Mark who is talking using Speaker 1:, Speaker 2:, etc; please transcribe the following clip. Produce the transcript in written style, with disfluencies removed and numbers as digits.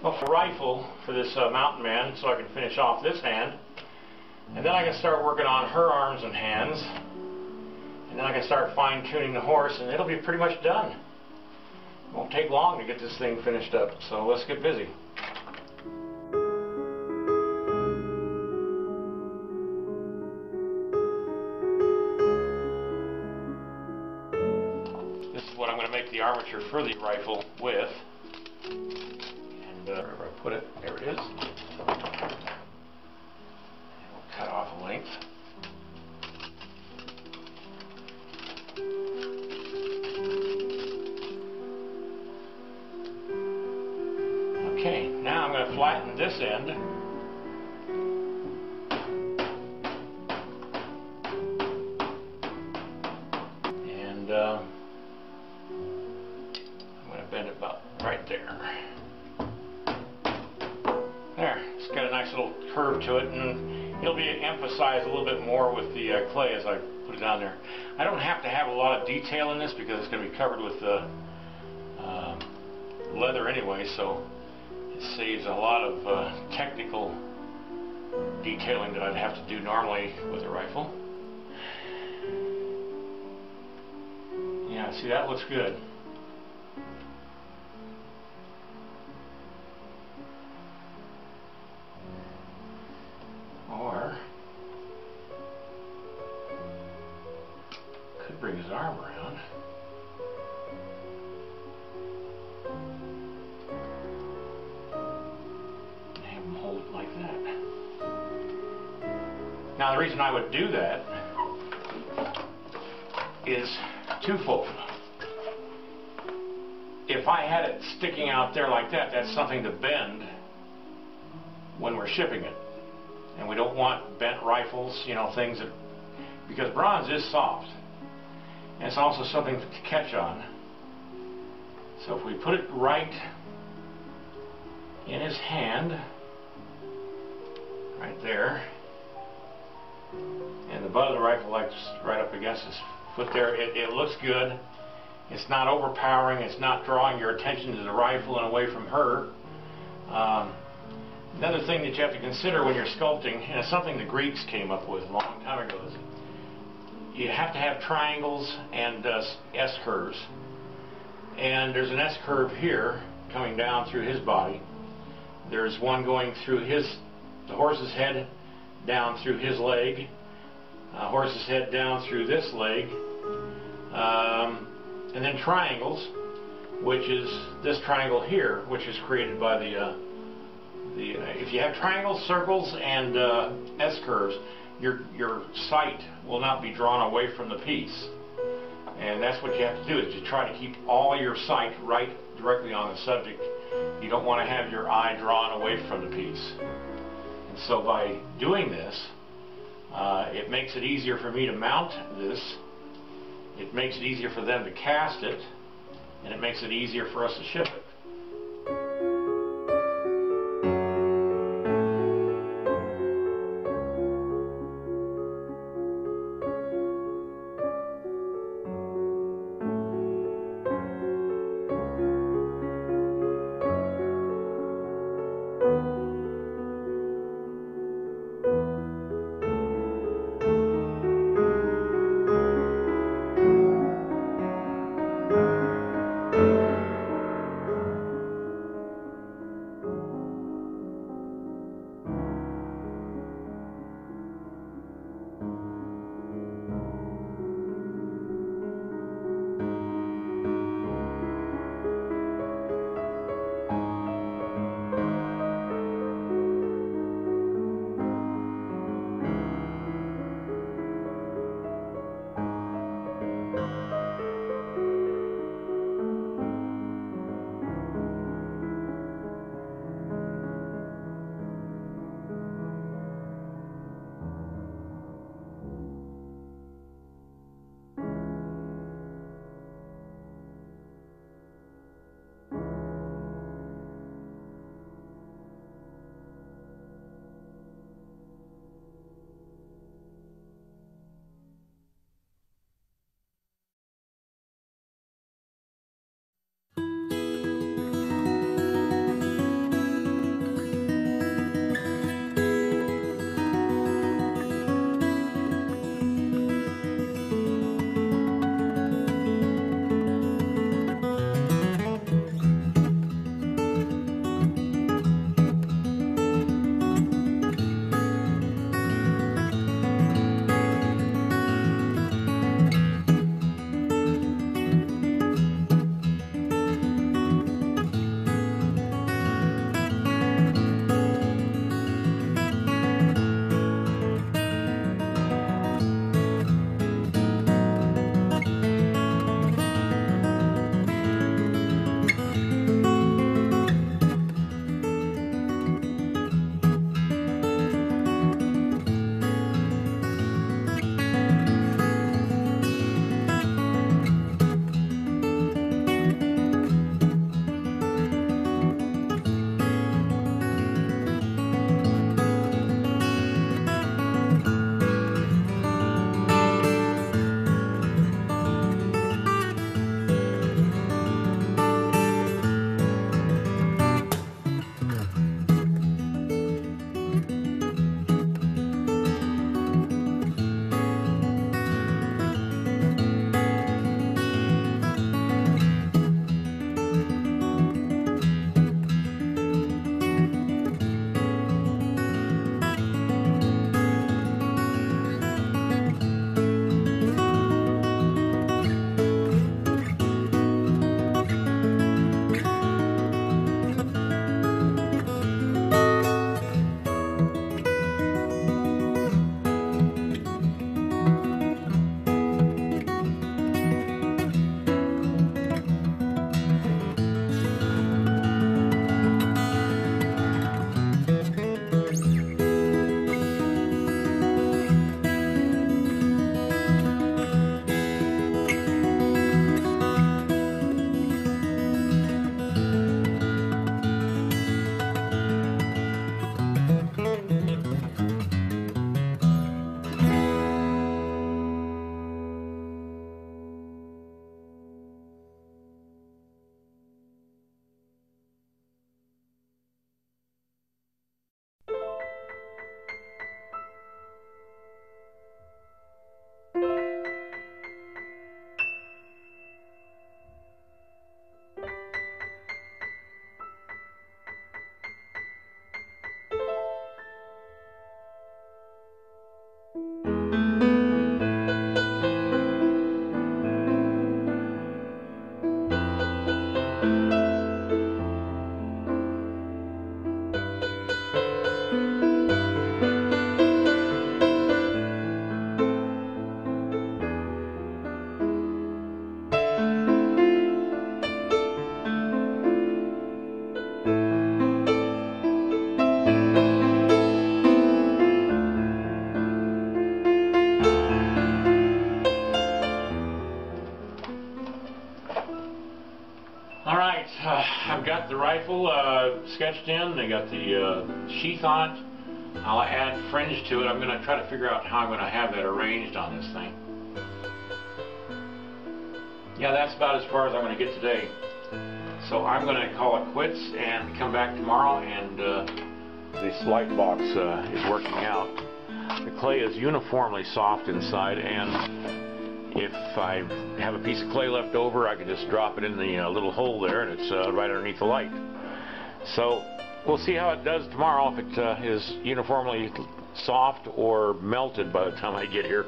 Speaker 1: Well, for rifle for this mountain man, so I can finish off this hand, and then I can start working on her arms and hands, and then I can start fine-tuning the horse, and it'll be pretty much done. It won't take long to get this thing finished up, so let's get busy. This is what I'm going to make the armature for the rifle with. And wherever I put it, there it is. And we'll cut off a length. Okay, now I'm going to flatten this end. And I'm going to bend it about right there. There, it's got a nice little curve to it, and it'll be emphasized a little bit more with the clay as I put it on there. I don't have to have a lot of detail in this because it's going to be covered with leather anyway, so it saves a lot of technical detailing that I'd have to do normally with a rifle. Yeah, see, that looks good. Or could bring his arm around. And have him hold it like that. Now the reason I would do that is twofold. If I had it sticking out there like that, that's something to bend when we're shipping it. And we don't want bent rifles, you know, things that, because bronze is soft. And it's also something to catch on. So if we put it right in his hand, right there, and the butt of the rifle like right up against his foot there, it looks good. It's not overpowering, it's not drawing your attention to the rifle and away from her. Another thing that you have to consider when you're sculpting, and it's something the Greeks came up with a long time ago, is you have to have triangles and S-curves. And there's an S-curve here coming down through his body. There's one going through the horse's head down through his leg, horse's head down through this leg, and then triangles, which is this triangle here, which is created by if you have triangles, circles, and S-curves, your sight will not be drawn away from the piece. And that's what you have to do, is you try to keep all your sight right directly on the subject. You don't want to have your eye drawn away from the piece. And so by doing this, it makes it easier for me to mount this, it makes it easier for them to cast it, and it makes it easier for us to ship it. got the rifle sketched in. They got the sheath on it. I'll add fringe to it. I'm going to try to figure out how I'm going to have that arranged on this thing. Yeah, that's about as far as I'm going to get today. So I'm going to call it quits and come back tomorrow, and this light box is working out. The clay is uniformly soft inside, and if I have a piece of clay left over, I can just drop it in the little hole there, and it's right underneath the light. So we'll see how it does tomorrow, if it is uniformly soft or melted by the time I get here.